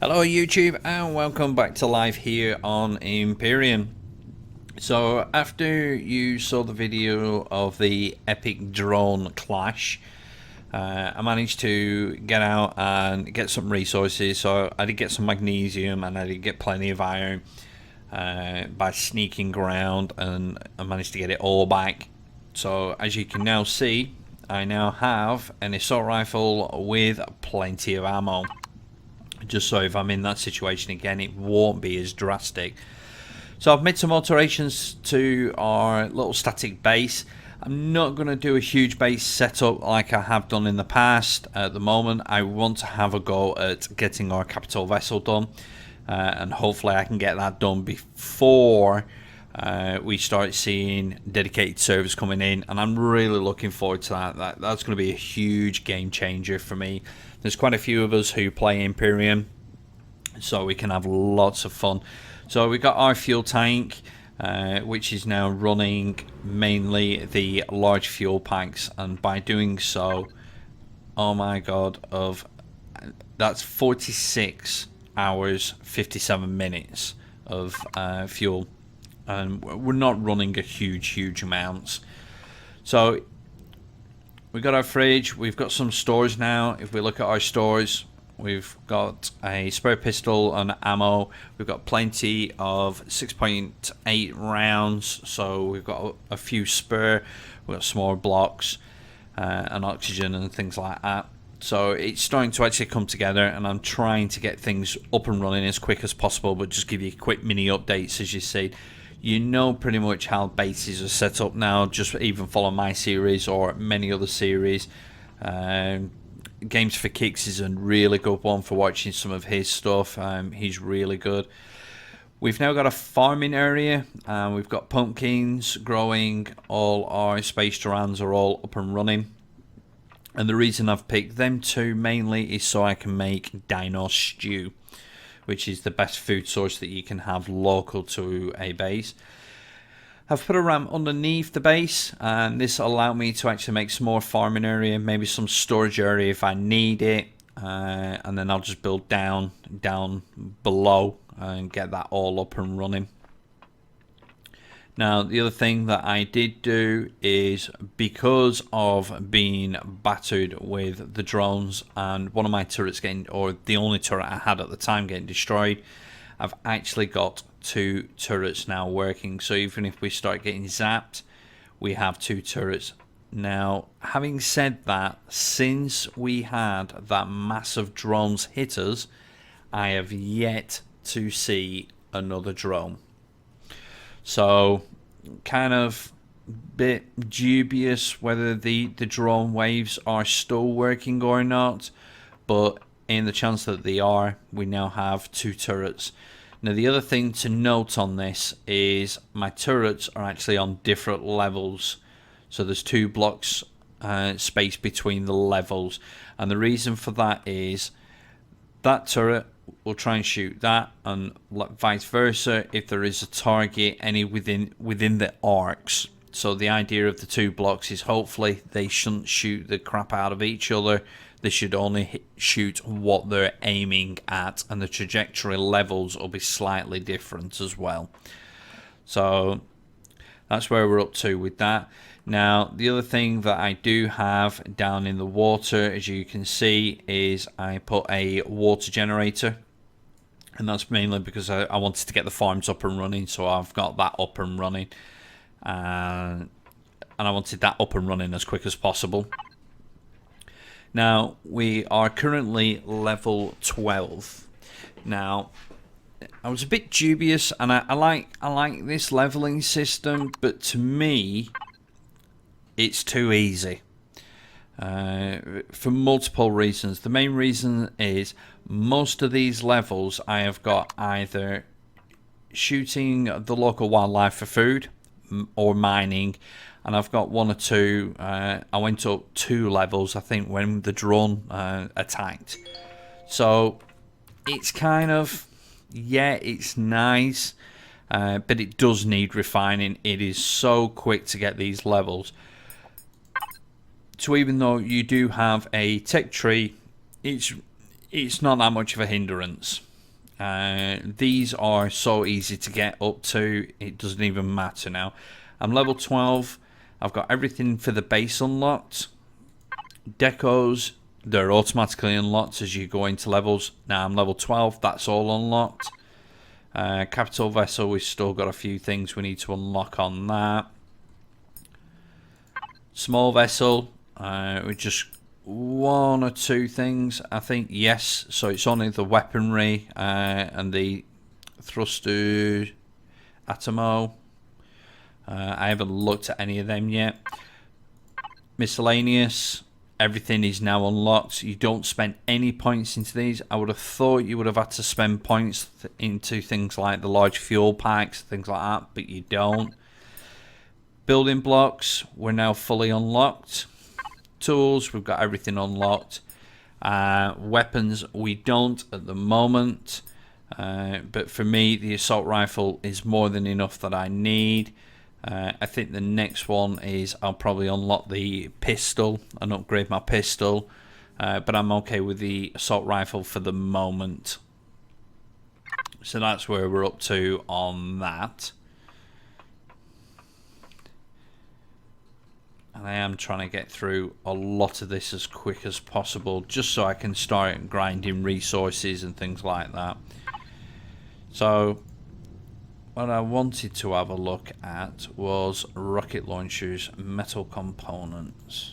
Hello YouTube and welcome back to live here on Empyrion. So after you saw the video of the epic drone clash, I managed to get out and get some resources. So I did get some magnesium and I did get plenty of iron by sneaking around, and I managed to get it all back. So as you can now see, I now have an assault rifle with plenty of ammo. Just so if I'm in that situation again, it won't be as drastic. So I've made some alterations to our little static base. I'm not going to do a huge base setup like I have done in the past. At the moment, I want to have a go at getting our capital vessel done, and hopefully I can get that done before we start seeing dedicated servers coming in, and I'm really looking forward to that. That's going to be a huge game changer for me. There's quite a few of us who play Empyrion, so we can have lots of fun. So we got our fuel tank, which is now running mainly the large fuel packs, and by doing so, oh my god, that's 46 hours 57 minutes of fuel, and we're not running a huge amounts. So we got our fridge, we've got some stores now. If we look at our stores, we've got a spare pistol and ammo. We've got plenty of 6.8 rounds, so we've got a few spare. We've got small blocks and oxygen and things like that. So it's starting to actually come together, and I'm trying to get things up and running as quick as possible, but just give you quick mini updates. As you see, you know pretty much how bases are set up now. Just even follow my series or many other series. Games for Kicks is a really good one for watching some of his stuff. He's really good. We've now got a farming area, and we've got pumpkins growing. All our space terrans are all up and running. And the reason I've picked them two mainly is so I can make dino stew, which is the best food source that you can have local to a base. I've put a ramp underneath the base, and this will allow me to actually make some more farming area, maybe some storage area if I need it, and then I'll just build down below and get that all up and running. Now the other thing that I did do is, because of being battered with the drones and one of my turrets getting, or the only turret I had at the time, getting destroyed, I've actually got two turrets now working. So even if we start getting zapped, we have two turrets. Now having said that, since we had that massive drones hit us, I have yet to see another drone. So kind of bit dubious whether the drone waves are still working or not, but in the chance that they are, we now have two turrets. Now the other thing to note on this is my turrets are actually on different levels, so there's 2 blocks space between the levels, and the reason for that is that turret will try and shoot that, and vice versa if there is a target any within the arcs. So the idea of the 2 blocks is hopefully they shouldn't shoot the crap out of each other. They should only shoot what they're aiming at, and the trajectory levels will be slightly different as well. So that's where we're up to with that. Now the other thing that I do have down in the water, as you can see, is I put a water generator, and that's mainly because I wanted to get the farms up and running. So I've got that up and running, and I wanted that up and running as quick as possible. Now we are currently level 12. Now I was a bit dubious, and I like this leveling system, but to me it's too easy for multiple reasons. The main reason is most of these levels I have got either shooting the local wildlife for food or mining, and I've got 1 or 2. I went up 2 levels, I think, when the drone attacked. So it's kind of, yeah, it's nice, but it does need refining. It is so quick to get these levels. So even though you do have a tech tree, it's not that much of a hindrance. These are so easy to get up to, it doesn't even matter now. I'm level 12. I've got everything for the base unlocked. Decos, they're automatically unlocked as you go into levels. Now I'm level 12, that's all unlocked. Capital Vessel, we've still got a few things we need to unlock on that. Small Vessel, we just one or two things, I think. Yes, so it's only the weaponry and the thruster atomo. I haven't looked at any of them yet. Miscellaneous, everything is now unlocked. You don't spend any points into these. I would have thought you would have had to spend points into things like the large fuel packs, things like that, but you don't. Building blocks, we're now fully unlocked. Tools, we've got everything unlocked. Weapons, we don't at the moment. But for me, the assault rifle is more than enough that I need. I think the next one is I'll probably unlock the pistol and upgrade my pistol. But I'm okay with the assault rifle for the moment. So that's where we're up to on that. And I am trying to get through a lot of this as quick as possible, just so I can start grinding resources and things like that. So what I wanted to have a look at was rocket launchers, metal components.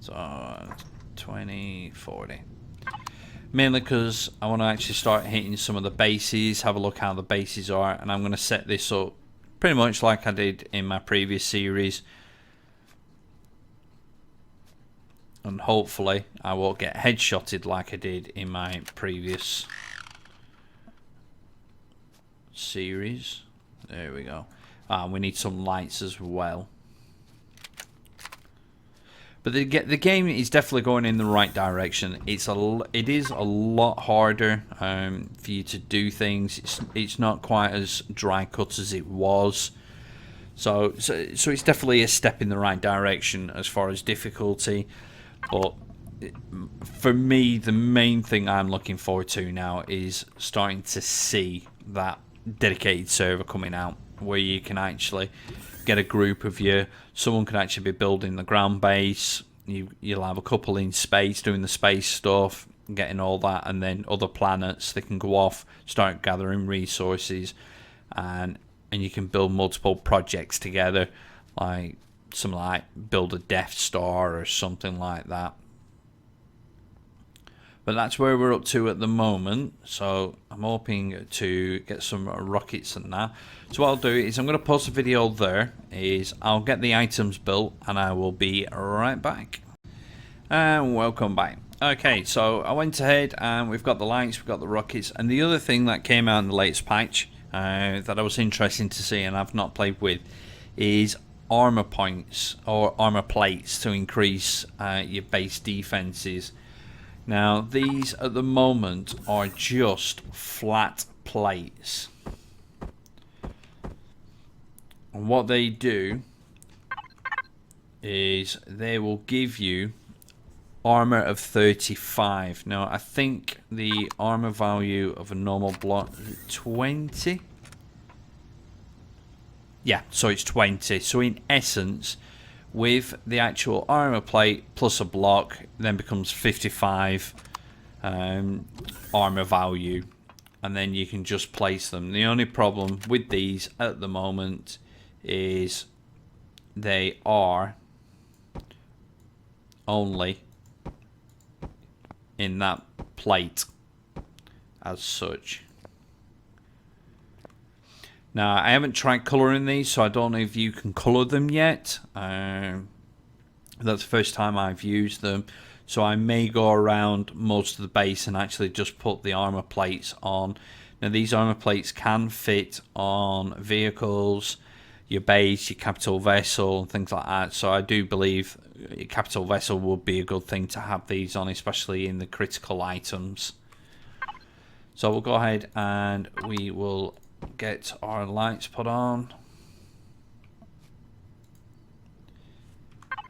So 20, 40. Mainly because I want to actually start hitting some of the bases, have a look how the bases are, and I'm going to set this up pretty much like I did in my previous series. And hopefully I won't get headshotted like I did in my previous series. There we go. We need some lights as well. But the game is definitely going in the right direction. It is a lot harder for you to do things. It's not quite as dry cut as it was. So it's definitely a step in the right direction as far as difficulty. But for me, the main thing I'm looking forward to now is starting to see that dedicated server coming out, where you can actually get a group of you. Someone can actually be building the ground base. You'll have a couple in space doing the space stuff, getting all that, and then other planets, they can go off, start gathering resources, and you can build multiple projects together, like something like build a Death Star or something like that. But that's where we're up to at the moment. So I'm hoping to get some rockets and that. So what I'll do is I'm going to post a video there. I'll get the items built and I will be right back. And welcome back. Okay, so I went ahead and we've got the lights, we've got the rockets. And the other thing that came out in the latest patch that I was interested to see and I've not played with is armor points or armor plates to increase your base defenses. Now these at the moment are just flat plates, and what they do is they will give you armor of 35. Now I think the armor value of a normal block is 20. Yeah, so it's 20. So in essence, with the actual armor plate plus a block, then becomes 55 armor value, and then you can just place them. The only problem with these at the moment is they are only in that plate as such. Now I haven't tried colouring these, so I don't know if you can colour them yet. That's the first time I've used them, so I may go around most of the base and actually just put the armor plates on. Now these armor plates can fit on vehicles, your base, your capital vessel and things like that, so I do believe your capital vessel would be a good thing to have these on, especially in the critical items. So we'll go ahead and we will get our lights put on,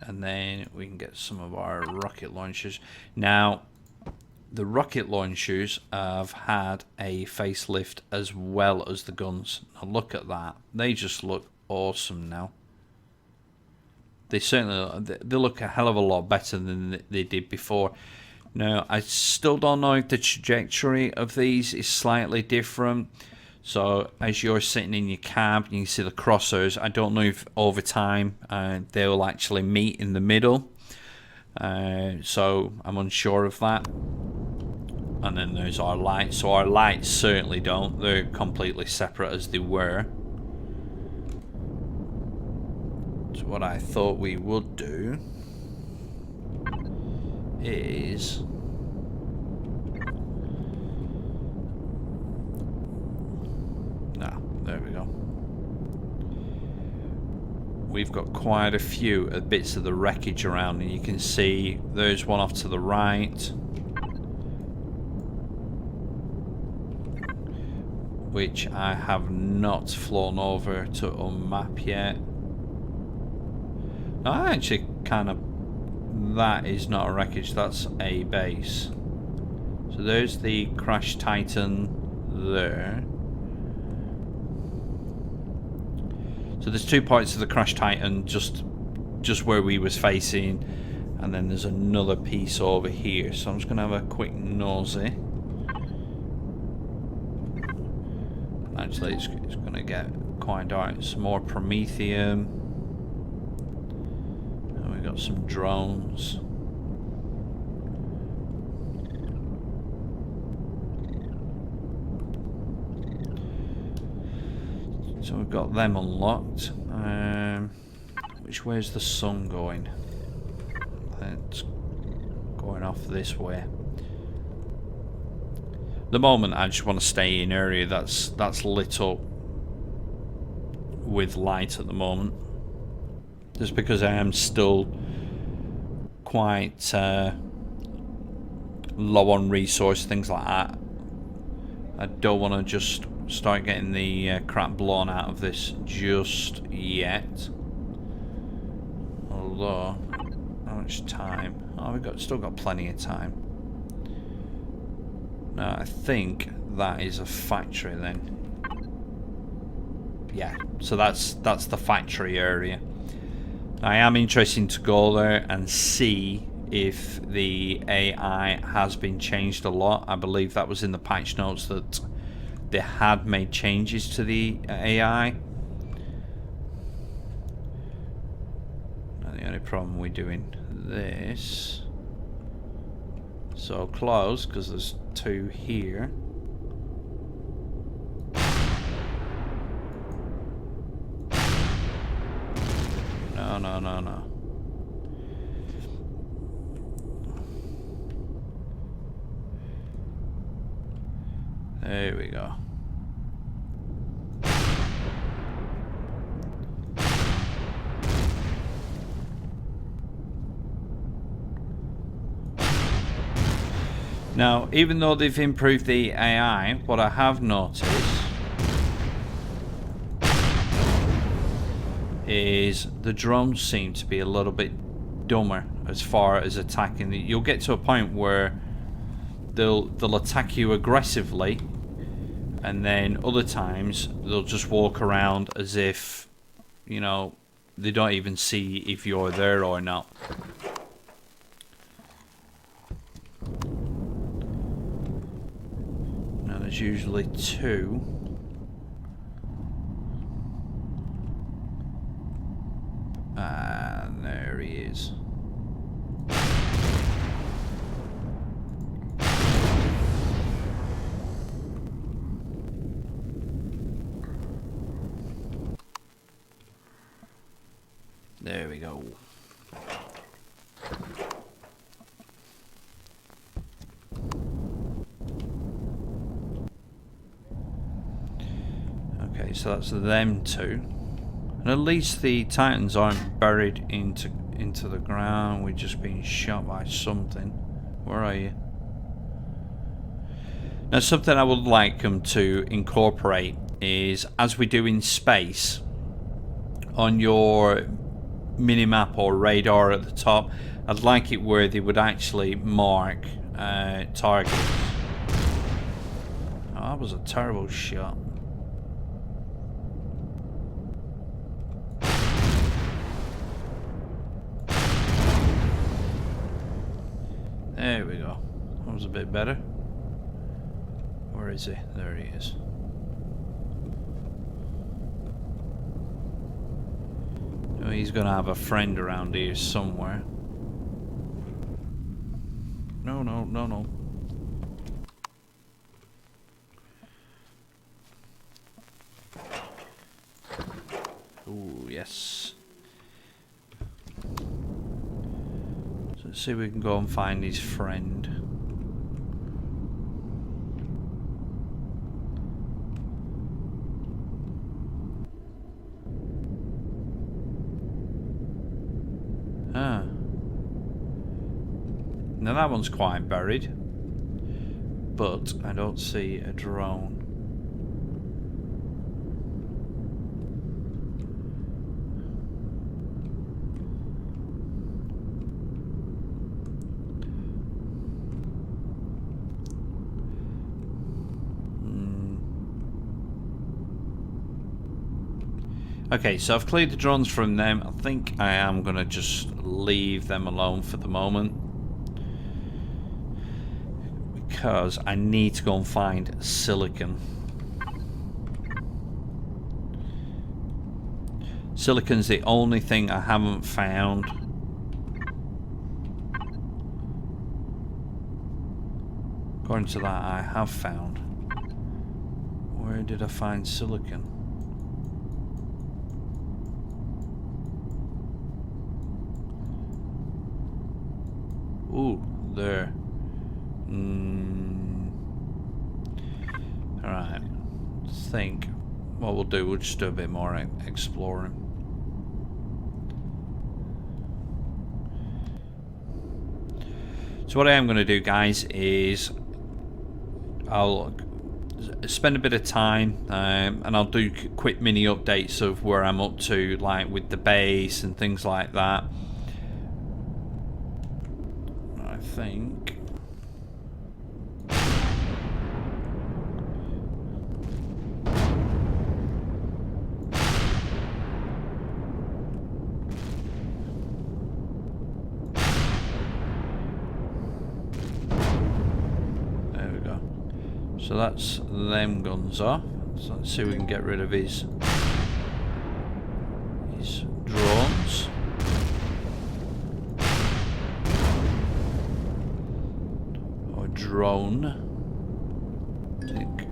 and then we can get some of our rocket launchers. Now the rocket launchers have had a facelift as well as the guns. Now look at that. They just look awesome now. They certainly they look a hell of a lot better than they did before. Now, I still don't know if the trajectory of these is slightly different. So as you're sitting in your cab, you can see the crosshairs. I don't know if over time they will actually meet in the middle. So I'm unsure of that. And then there's our lights. So our lights certainly don't. They're completely separate as they were. So what I thought we would do is there we go. We've got quite a few bits of the wreckage around, and you can see there's one off to the right, which I have not flown over to unmap yet. No, actually kind of, that is not a wreckage, that's a base. So there's the Crash Titan there. So there's 2 points of the Crash Titan just where we was facing, and then there's another piece over here. So I'm just gonna have a quick nosy. Actually, it's gonna get quite dark. Some more Promethium. And we got some drones. So we've got them unlocked. Which way is the sun going? It's going off this way. At the moment, I just want to stay in an area that's lit up with light at the moment. Just because I am still quite low on resource, things like that. I don't want to just start getting the crap blown out of this just yet. Although, how much time? Oh, still got plenty of time. No, I think that is a factory then. Yeah, so that's the factory area. I am interested to go there and see if the AI has been changed a lot. I believe that was in the patch notes that they had made changes to the AI. Now the only problem we're doing this so close because there's 2 here. No. There we go. Now, even though they've improved the AI, what I have noticed is the drones seem to be a little bit dumber as far as attacking. You'll get to a point where they'll attack you aggressively, and then other times they'll just walk around as if, you know, they don't even see if you're there or not. Now there's usually 2. And there he is. There we go. Okay, so that's them 2. And at least the Titans aren't buried into the ground. We're just being shot by something. Where are you? Now, something I would like them to incorporate is, as we do in space, on your minimap or radar at the top, I'd like it where they would actually mark targets. Oh, that was a terrible shot. There we go. That was a bit better. Where is he? There he is. Oh, he's gonna have a friend around here somewhere. No, no, no, no. Ooh, yes. So let's see if we can go and find his friend. Ah. Now that one's quite buried, but I don't see a drone. Okay, so I've cleared the drones from them. I think I am going to just leave them alone for the moment, because I need to go and find silicon. Silicon's the only thing I haven't found. According to that, I have found. Where did I find silicon? Ooh, there. Alright. I think what we'll do, we'll just do a bit more exploring. So what I am going to do, guys, is I'll spend a bit of time and I'll do quick mini updates of where I'm up to, like with the base and things like that. I think there we go. So that's them guns off. So let's see if we can get rid of his drones. Drone, I think.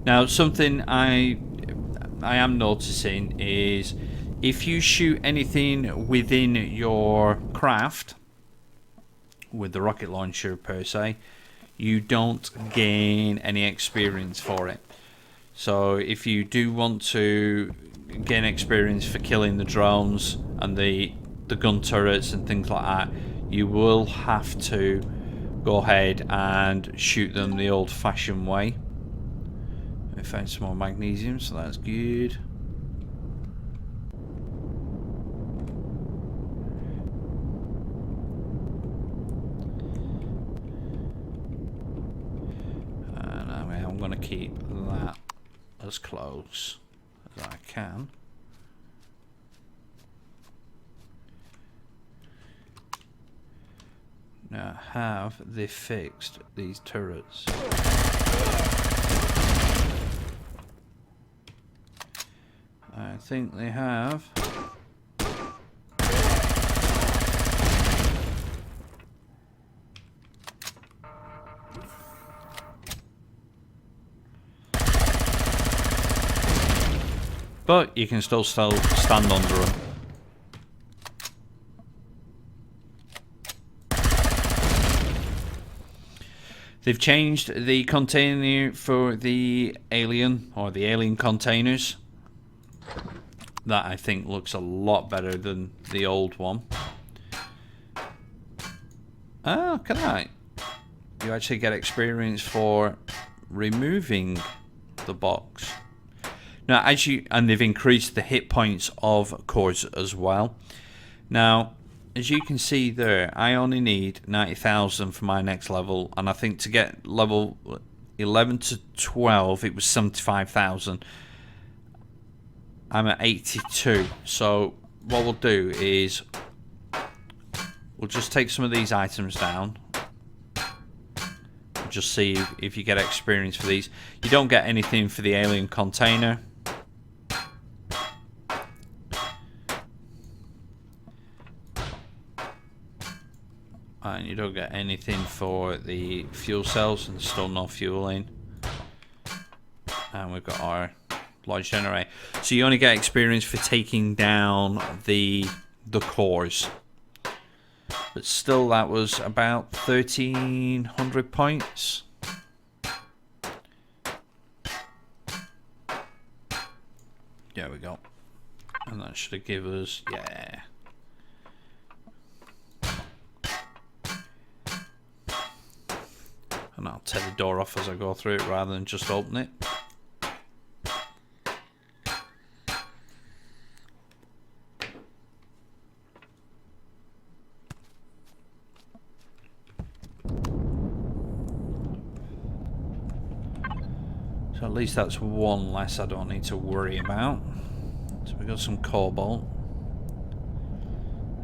Now, something I am noticing is if you shoot anything within your craft with the rocket launcher per se, you don't gain any experience for it. So if you do want to gain experience for killing the drones and the gun turrets and things like that, you will have to go ahead and shoot them the old-fashioned way. I found some more magnesium, so that's good. And I'm going to keep that as close as I can. Now, have they fixed these turrets? I think they have. But you can still stand under them. They've changed the container for the alien, or the alien containers. That I think looks a lot better than the old one. Oh, can I? You actually get experience for removing the box. Now, and they've increased the hit points of cores as well. Now, as you can see there, I only need 90,000 for my next level, and I think to get level 11 to 12 it was 75,000. I'm at 82, so what we'll do is we'll just take some of these items down, just see if you get experience for these. You don't get anything for the alien container. And you don't get anything for the fuel cells, and there's still no fuel in. And we've got our large generator. So you only get experience for taking down the cores. But still, that was about 1,300 points. There we go. And that should give us, yeah. And I'll take the door off as I go through it rather than just open it. So at least that's one less I don't need to worry about. So we've got some cobalt.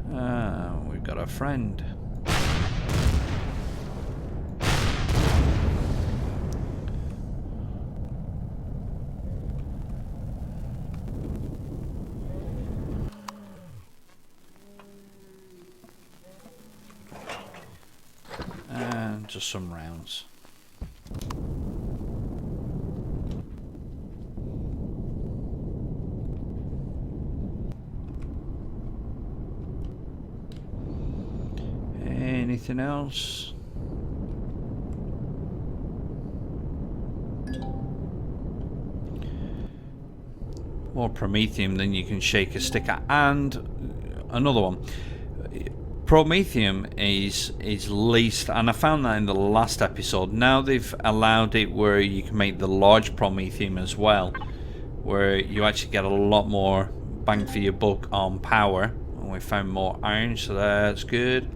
We've got a friend. And just some rounds. Anything else? More promethium than you can shake a stick at. And another one. Promethium is least, and I found that in the last episode. Now they've allowed it where you can make the large promethium as well, where you actually get a lot more bang for your buck on power. And we found more iron, so that's good.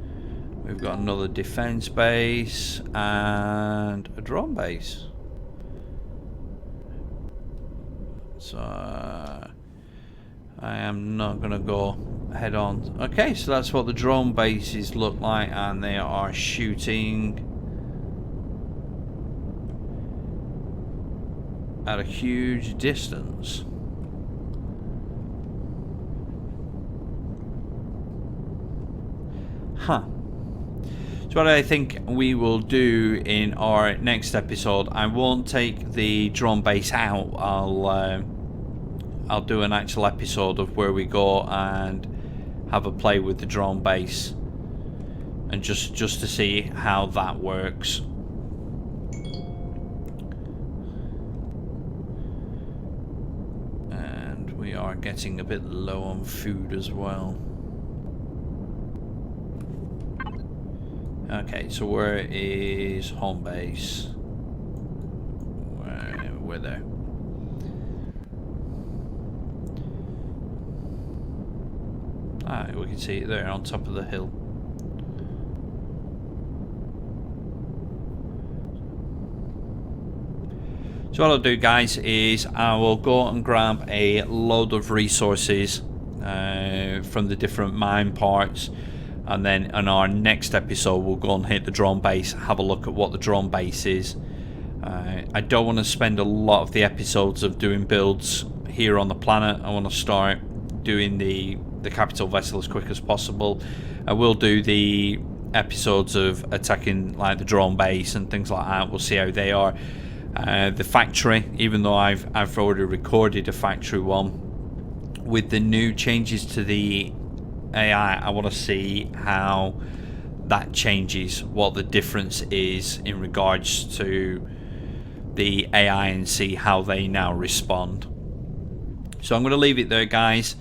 We've got another defense base and a drone base. So I am not going to go head on. Okay, so that's what the drone bases look like, and they are shooting at a huge distance. Huh. So what I think we will do in our next episode, I won't take the drone base out. I'll do an actual episode of where we go and have a play with the drone base, and just to see how that works. And we are getting a bit low on food as well. Okay, so where is home base? We're there. Ah, we can see it there on top of the hill. So what I'll do, guys, is I will go and grab a load of resources from the different mine parts. And then in our next episode, we'll go and hit the drone base, have a look at what the drone base is. I don't want to spend a lot of the episodes of doing builds here on the planet. I want to start doing the capital vessel as quick as possible. I will do the episodes of attacking like the drone base and things like that. We'll see how they are. The factory, even though I've already recorded a factory one, with the new changes to the AI, I want to see how that changes, what the difference is in regards to the AI, and see how they now respond. So I'm going to leave it there, guys,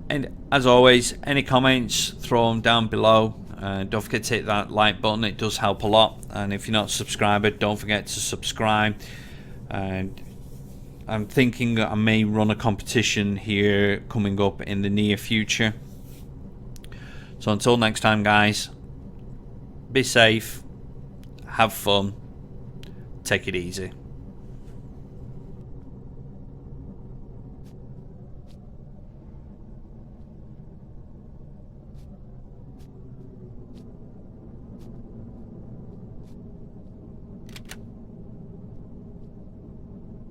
and as always, any comments, throw them down below. Don't forget to hit that like button, it does help a lot. And if you're not a subscriber, don't forget to subscribe. And I'm thinking I may run a competition here coming up in the near future. So until next time, guys, be safe, have fun, take it easy.